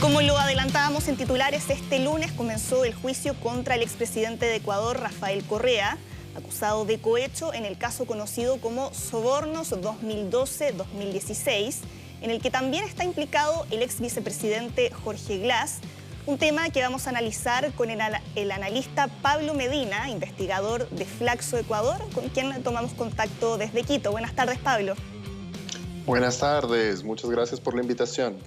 Como lo adelantábamos en titulares, este lunes comenzó el juicio contra el expresidente de Ecuador, Rafael Correa, acusado de cohecho en el caso conocido como Sobornos 2012-2016, en el que también está implicado el ex vicepresidente Jorge Glass, un tema que vamos a analizar con el analista Pablo Medina, investigador de Flaxo Ecuador, con quien tomamos contacto desde Quito. Buenas tardes, Pablo. Buenas tardes, muchas gracias por la invitación.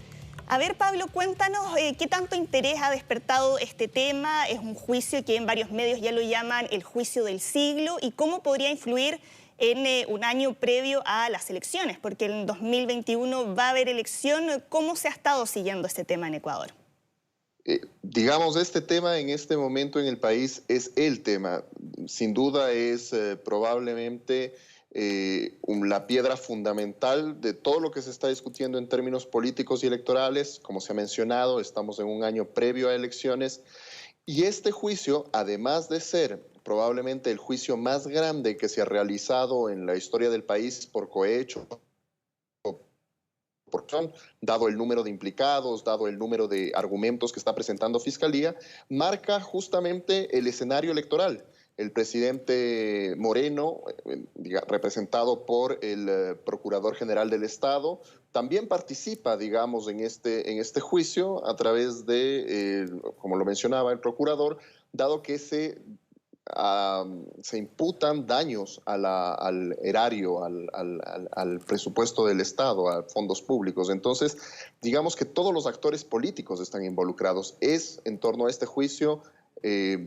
A ver, Pablo, cuéntanos qué tanto interés ha despertado este tema. Es un juicio que en varios medios ya lo llaman el juicio del siglo, y cómo podría influir en un año previo a las elecciones, porque en 2021 va a haber elección. ¿Cómo se ha estado siguiendo este tema en Ecuador? Digamos, este tema en este momento en el país es el tema. Sin duda es probablemente la piedra fundamental de todo lo que se está discutiendo en términos políticos y electorales. Como se ha mencionado, estamos en un año previo a elecciones, y este juicio, además de ser probablemente el juicio más grande que se ha realizado en la historia del país por cohecho, dado el número de implicados, dado el número de argumentos que está presentando Fiscalía, marca justamente el escenario electoral. El presidente Moreno, representado por el Procurador General del Estado, también participa, digamos, en este juicio a través de, como lo mencionaba el Procurador, dado que se imputan daños al erario, al presupuesto del Estado, a fondos públicos. Entonces, digamos que todos los actores políticos están involucrados. Es en torno a este juicio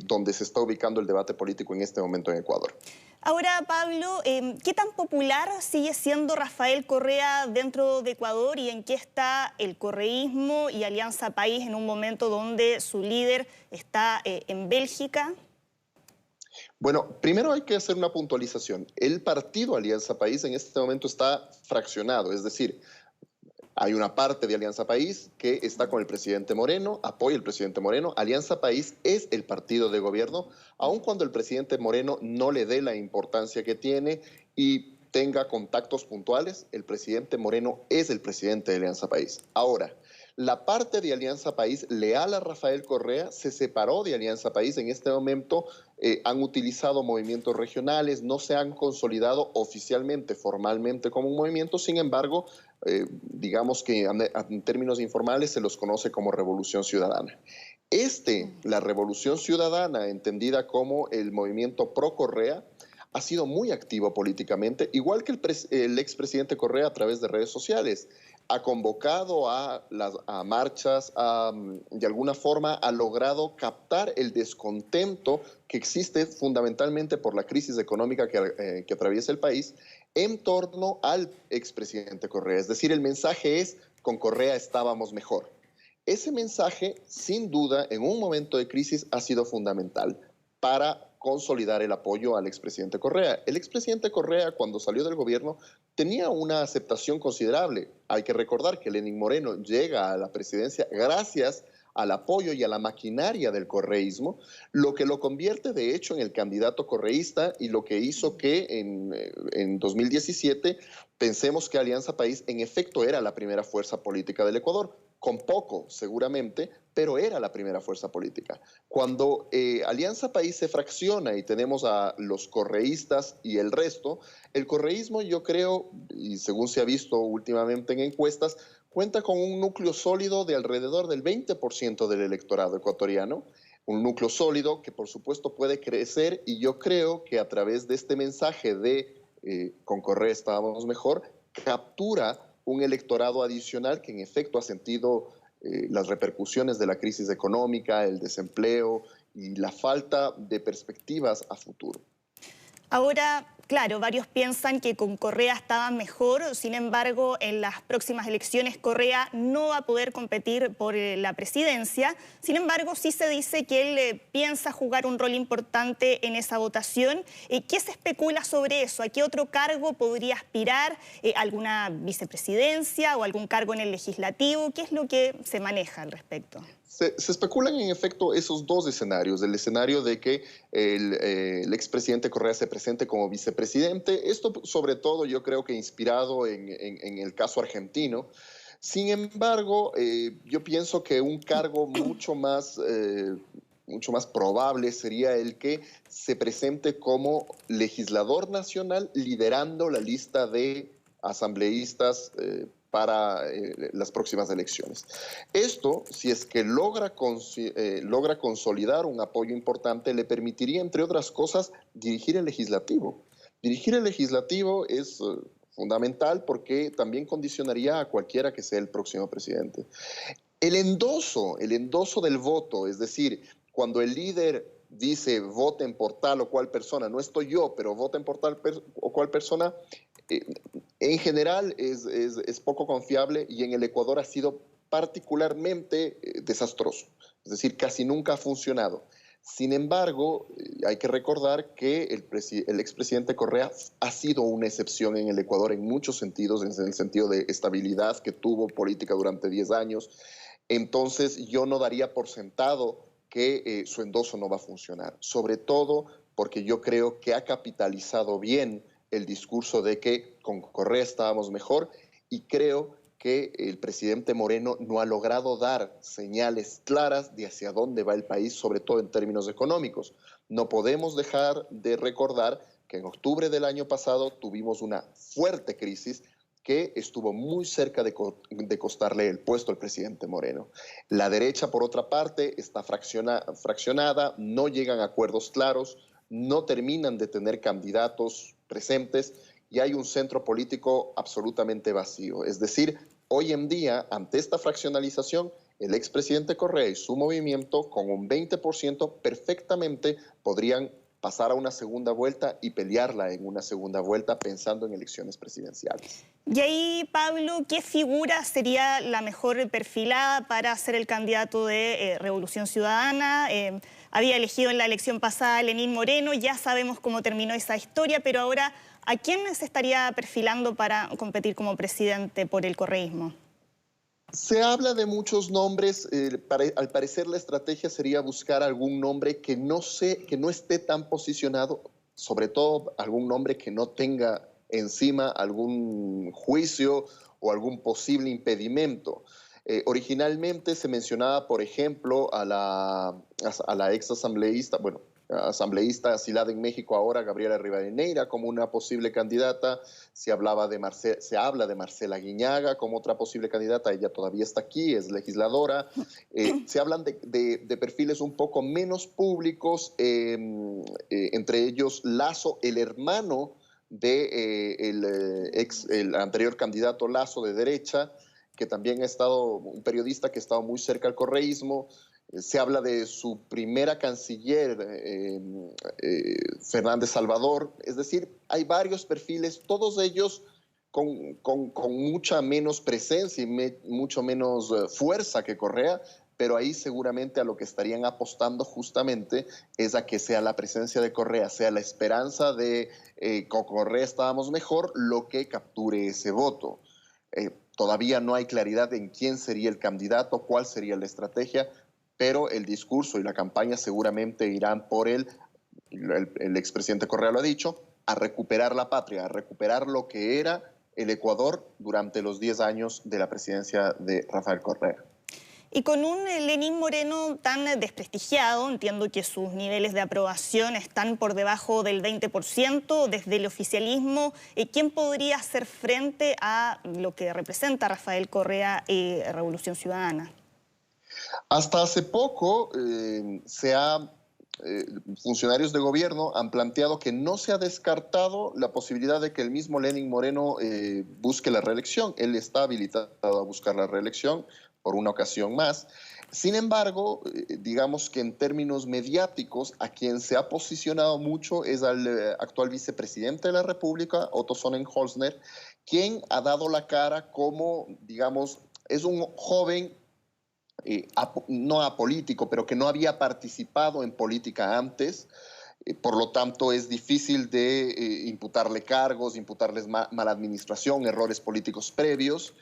donde se está ubicando el debate político en este momento en Ecuador. Ahora, Pablo, ¿qué tan popular sigue siendo Rafael Correa dentro de Ecuador, y en qué está el correísmo y Alianza País en un momento donde su líder está en Bélgica? Bueno, primero hay que hacer una puntualización. El partido Alianza País en este momento está fraccionado, es decir, hay una parte de Alianza País que está con el presidente Moreno, apoya al presidente Moreno. Alianza País es el partido de gobierno, aun cuando el presidente Moreno no le dé la importancia que tiene y tenga contactos puntuales. El presidente Moreno es el presidente de Alianza País. Ahora, la parte de Alianza País leal a Rafael Correa se separó de Alianza País. En este momento han utilizado movimientos regionales, no se han consolidado oficialmente, formalmente como un movimiento. Sin embargo, digamos que en términos informales se los conoce como Revolución Ciudadana. La Revolución Ciudadana, entendida como el movimiento pro Correa, ha sido muy activo políticamente, igual que el expresidente Correa a través de redes sociales. Ha convocado a marchas, de alguna forma ha logrado captar el descontento que existe fundamentalmente por la crisis económica que atraviesa el país en torno al expresidente Correa. Es decir, el mensaje es: con Correa estábamos mejor. Ese mensaje, sin duda, en un momento de crisis ha sido fundamental para consolidar el apoyo al expresidente Correa. El expresidente Correa, cuando salió del gobierno, tenía una aceptación considerable. Hay que recordar que Lenín Moreno llega a la presidencia gracias al apoyo y a la maquinaria del correísmo, lo que lo convierte de hecho en el candidato correísta, y lo que hizo que en 2017 pensemos que Alianza País en efecto era la primera fuerza política del Ecuador, con poco seguramente, pero era la primera fuerza política. Cuando Alianza País se fracciona y tenemos a los correístas y el resto, el correísmo, yo creo, y según se ha visto últimamente en encuestas, cuenta con un núcleo sólido de alrededor del 20% del electorado ecuatoriano, un núcleo sólido que por supuesto puede crecer, y yo creo que a través de este mensaje de con Correa estábamos mejor, captura un electorado adicional que en efecto ha sentido las repercusiones de la crisis económica, el desempleo y la falta de perspectivas a futuro. Ahora, claro, varios piensan que con Correa estaba mejor. Sin embargo, en las próximas elecciones Correa no va a poder competir por la presidencia. Sin embargo, sí se dice que él piensa jugar un rol importante en esa votación. ¿Qué se especula sobre eso? ¿A qué otro cargo podría aspirar? ¿Alguna vicepresidencia o algún cargo en el legislativo? ¿Qué es lo que se maneja al respecto? Se especulan en efecto esos dos escenarios: el escenario de que el expresidente Correa se presente como vicepresidente, esto sobre todo yo creo que inspirado en el caso argentino. Sin embargo, yo pienso que un cargo mucho más probable sería el que se presente como legislador nacional liderando la lista de asambleístas para las próximas elecciones. Esto, si es que logra consolidar un apoyo importante, le permitiría, entre otras cosas, dirigir el legislativo. Dirigir el legislativo es fundamental porque también condicionaría a cualquiera que sea el próximo presidente. El endoso del voto, es decir, cuando el líder dice voten por tal o cual persona, no estoy yo, pero voten por tal o cual persona, eh, en general es poco confiable y en el Ecuador ha sido particularmente desastroso. Es decir, casi nunca ha funcionado. Sin embargo, hay que recordar que el expresidente Correa ha sido una excepción en el Ecuador en muchos sentidos, en el sentido de estabilidad que tuvo política durante 10 años. Entonces, yo no daría por sentado que su endoso no va a funcionar, sobre todo porque yo creo que ha capitalizado bien el discurso de que con Correa estábamos mejor y creo que el presidente Moreno no ha logrado dar señales claras de hacia dónde va el país, sobre todo en términos económicos. No podemos dejar de recordar que en octubre del año pasado tuvimos una fuerte crisis que estuvo muy cerca de costarle el puesto al presidente Moreno. La derecha, por otra parte, está fraccionada, no llegan a acuerdos claros, no terminan de tener candidatos presentes y hay un centro político absolutamente vacío. Es decir, hoy en día, ante esta fraccionalización, el expresidente Correa y su movimiento, con un 20%, perfectamente podrían pasar a una segunda vuelta y pelearla en una segunda vuelta pensando en elecciones presidenciales. Y ahí, Pablo, ¿qué figura sería la mejor perfilada para ser el candidato de Revolución Ciudadana? Había elegido en la elección pasada a Lenín Moreno, ya sabemos cómo terminó esa historia, pero ahora, ¿a quién se estaría perfilando para competir como presidente por el correísmo? Se habla de muchos nombres, al parecer la estrategia sería buscar algún nombre que no esté tan posicionado, sobre todo algún nombre que no tenga encima algún juicio o algún posible impedimento. Originalmente se mencionaba, por ejemplo, a la ex asambleísta, bueno, asambleísta asilada en México ahora, Gabriela Rivadeneira, como una posible candidata. Se habla de Marcela Guiñaga como otra posible candidata. Ella todavía está aquí, es legisladora. Se hablan de perfiles un poco menos públicos, entre ellos Lazo, el hermano el anterior candidato Lazo de derecha, que también ha estado, un periodista que ha estado muy cerca al correísmo. Se habla de su primera canciller, Fernández Salvador. Es decir, hay varios perfiles, todos ellos con mucha menos presencia y mucho menos fuerza que Correa, pero ahí seguramente a lo que estarían apostando justamente es a que sea la presencia de Correa, sea la esperanza de con Correa estábamos mejor, lo que capture ese voto. Todavía no hay claridad en quién sería el candidato, cuál sería la estrategia, pero el discurso y la campaña seguramente irán por el expresidente Correa lo ha dicho, a recuperar la patria, a recuperar lo que era el Ecuador durante los 10 años de la presidencia de Rafael Correa. Y con un Lenín Moreno tan desprestigiado, entiendo que sus niveles de aprobación están por debajo del 20% desde el oficialismo, ¿quién podría hacer frente a lo que representa Rafael Correa y Revolución Ciudadana? Hasta hace poco funcionarios de gobierno han planteado que no se ha descartado la posibilidad de que el mismo Lenín Moreno busque la reelección. Él está habilitado a buscar la reelección por una ocasión más. Sin embargo, digamos que en términos mediáticos, a quien se ha posicionado mucho es al actual vicepresidente de la República, Otto Sonnenholzner, quien ha dado la cara como, digamos, es un joven no apolítico, pero que no había participado en política antes. Por lo tanto, es difícil de imputarle cargos, imputarles mala administración, errores políticos previos,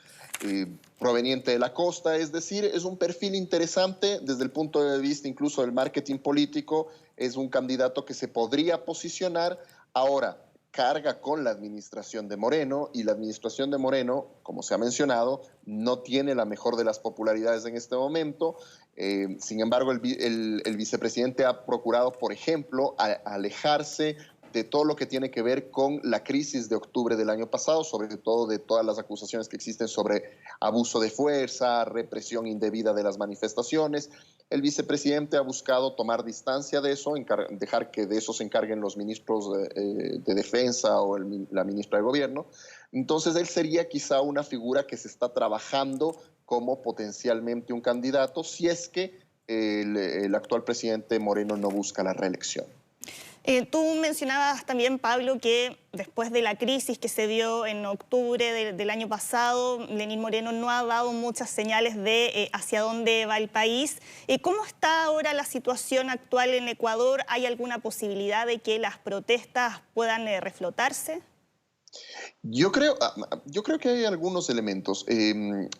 proveniente de la costa. Es decir, es un perfil interesante desde el punto de vista incluso del marketing político. Es un candidato que se podría posicionar. Ahora, carga con la administración de Moreno, y la administración de Moreno, como se ha mencionado, no tiene la mejor de las popularidades en este momento. Sin embargo, el vicepresidente ha procurado, por ejemplo, alejarse de todo lo que tiene que ver con la crisis de octubre del año pasado, sobre todo de todas las acusaciones que existen sobre abuso de fuerza, represión indebida de las manifestaciones. El vicepresidente ha buscado tomar distancia de eso, dejar que de eso se encarguen los ministros de defensa o la ministra de gobierno. Entonces él sería quizá una figura que se está trabajando como potencialmente un candidato si es que el actual presidente Moreno no busca la reelección. Tú mencionabas también, Pablo, que después de la crisis que se dio en octubre del año pasado, Lenín Moreno no ha dado muchas señales de hacia dónde va el país. ¿Cómo está ahora la situación actual en Ecuador? ¿Hay alguna posibilidad de que las protestas puedan reflotarse? Yo creo que hay algunos elementos.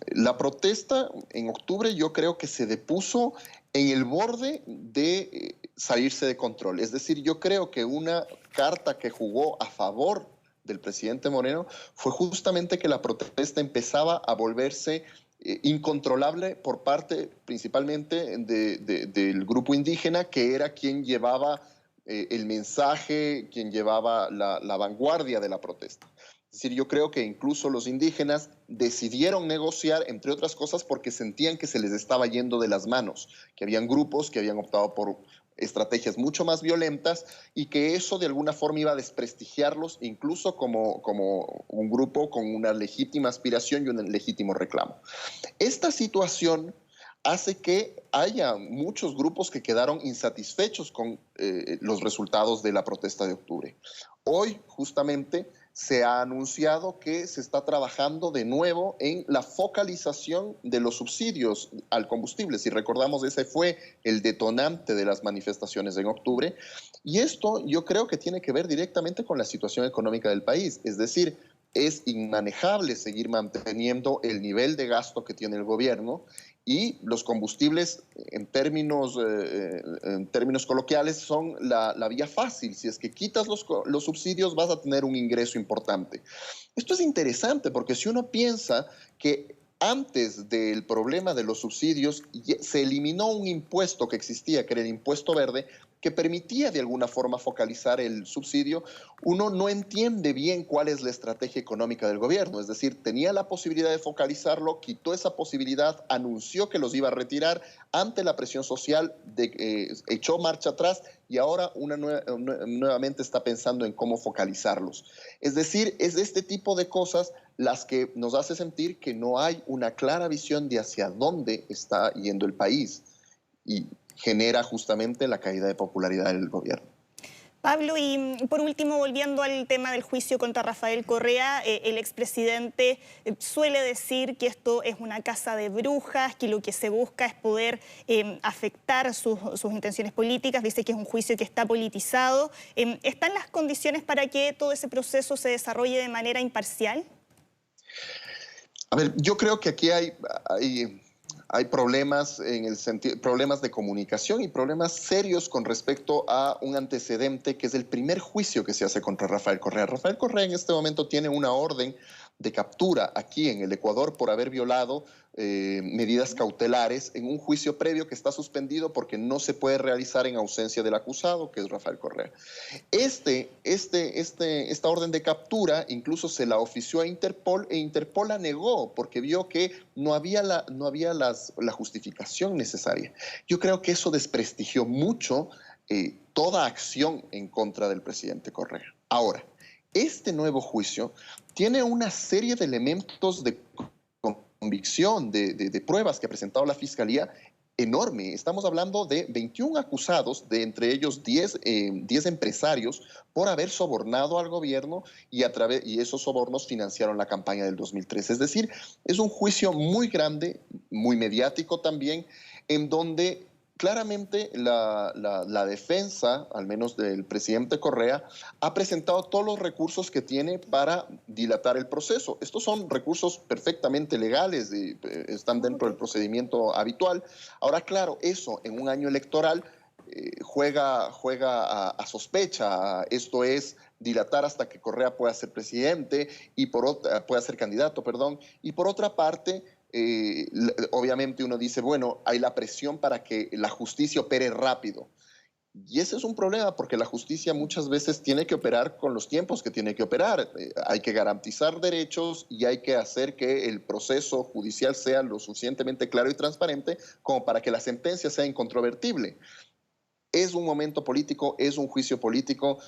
La protesta en octubre yo creo que se depuso en el borde de salirse de control. Es decir, yo creo que una carta que jugó a favor del presidente Moreno fue justamente que la protesta empezaba a volverse incontrolable por parte principalmente del grupo indígena, que era quien llevaba el mensaje, quien llevaba la vanguardia de la protesta. Es decir, yo creo que incluso los indígenas decidieron negociar, entre otras cosas, porque sentían que se les estaba yendo de las manos, que habían grupos que habían optado por estrategias mucho más violentas y que eso de alguna forma iba a desprestigiarlos incluso como un grupo con una legítima aspiración y un legítimo reclamo. Esta situación hace que haya muchos grupos que quedaron insatisfechos con los resultados de la protesta de octubre. Hoy, justamente, se ha anunciado que se está trabajando de nuevo en la focalización de los subsidios al combustible. Si recordamos, ese fue el detonante de las manifestaciones en octubre. Y esto yo creo que tiene que ver directamente con la situación económica del país. Es decir, es inmanejable seguir manteniendo el nivel de gasto que tiene el gobierno, y los combustibles, en términos coloquiales, son la vía fácil. Si es que quitas los subsidios, vas a tener un ingreso importante. Esto es interesante porque si uno piensa que antes del problema de los subsidios se eliminó un impuesto que existía, que era el impuesto verde, que permitía de alguna forma focalizar el subsidio, uno no entiende bien cuál es la estrategia económica del gobierno. Es decir, tenía la posibilidad de focalizarlo, quitó esa posibilidad, anunció que los iba a retirar ante la presión social, echó marcha atrás y ahora nuevamente está pensando en cómo focalizarlos. Es decir, es de este tipo de cosas las que nos hace sentir que no hay una clara visión de hacia dónde está yendo el país, y genera justamente la caída de popularidad del gobierno. Pablo, y por último, volviendo al tema del juicio contra Rafael Correa, el expresidente suele decir que esto es una caza de brujas, que lo que se busca es poder afectar sus intenciones políticas. Dice que es un juicio que está politizado. ¿Están las condiciones para que todo ese proceso se desarrolle de manera imparcial? A ver, yo creo que aquí hay problemas problemas de comunicación y problemas serios con respecto a un antecedente que es el primer juicio que se hace contra Rafael Correa. Rafael Correa en este momento tiene una orden de captura aquí en el Ecuador por haber violado medidas cautelares en un juicio previo que está suspendido porque no se puede realizar en ausencia del acusado, que es Rafael Correa. Esta orden de captura incluso se la ofició a Interpol, e Interpol la negó porque vio que no había la justificación necesaria. Yo creo que eso desprestigió mucho toda acción en contra del presidente Correa. Ahora, este nuevo juicio tiene una serie de elementos de convicción, de pruebas que ha presentado la Fiscalía enorme. Estamos hablando de 21 acusados, de entre ellos 10 empresarios, por haber sobornado al gobierno y esos sobornos financiaron la campaña del 2013. Es decir, es un juicio muy grande, muy mediático también, en donde claramente la defensa, al menos del presidente Correa, ha presentado todos los recursos que tiene para dilatar el proceso. Estos son recursos perfectamente legales y están dentro del procedimiento habitual. Ahora, claro, eso en un año electoral juega a sospecha. Esto es dilatar hasta que Correa pueda ser presidente y pueda ser candidato, perdón. Y por otra parte, obviamente uno dice, bueno, hay la presión para que la justicia opere rápido. Y ese es un problema porque la justicia muchas veces tiene que operar con los tiempos que tiene que operar. Hay que garantizar derechos y hay que hacer que el proceso judicial sea lo suficientemente claro y transparente como para que la sentencia sea incontrovertible. Es un momento político, es un juicio político.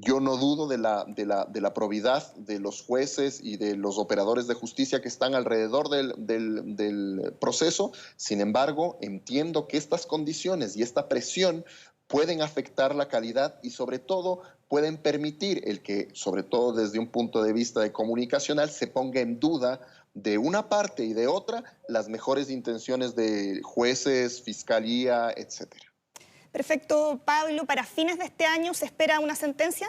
Yo no dudo de la probidad de los jueces y de los operadores de justicia que están alrededor del proceso. Sin embargo, entiendo que estas condiciones y esta presión pueden afectar la calidad y sobre todo pueden permitir el que, sobre todo desde un punto de vista de comunicacional, se ponga en duda de una parte y de otra las mejores intenciones de jueces, fiscalía, etcétera. Perfecto, Pablo. ¿Para fines de este año se espera una sentencia?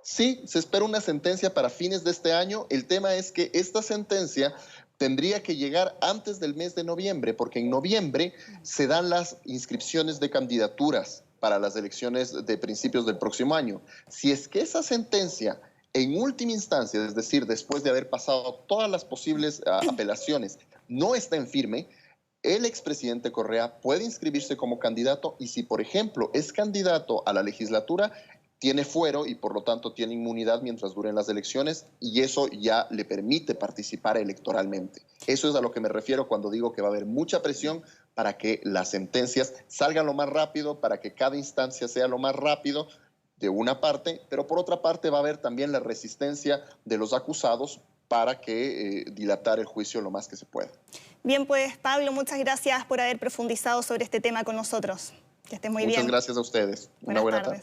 Sí, se espera una sentencia para fines de este año. El tema es que esta sentencia tendría que llegar antes del mes de noviembre, porque en noviembre se dan las inscripciones de candidaturas para las elecciones de principios del próximo año. Si es que esa sentencia, en última instancia, es decir, después de haber pasado todas las posibles apelaciones, no está en firme, el expresidente Correa puede inscribirse como candidato y si, por ejemplo, es candidato a la legislatura, tiene fuero y por lo tanto tiene inmunidad mientras duren las elecciones y eso ya le permite participar electoralmente. Eso es a lo que me refiero cuando digo que va a haber mucha presión para que las sentencias salgan lo más rápido, para que cada instancia sea lo más rápido de una parte, pero por otra parte va a haber también la resistencia de los acusados para que dilatar el juicio lo más que se pueda. Bien, pues Pablo, muchas gracias por haber profundizado sobre este tema con nosotros. Que estés muy bien. Muchas gracias a ustedes. Una buena tarde.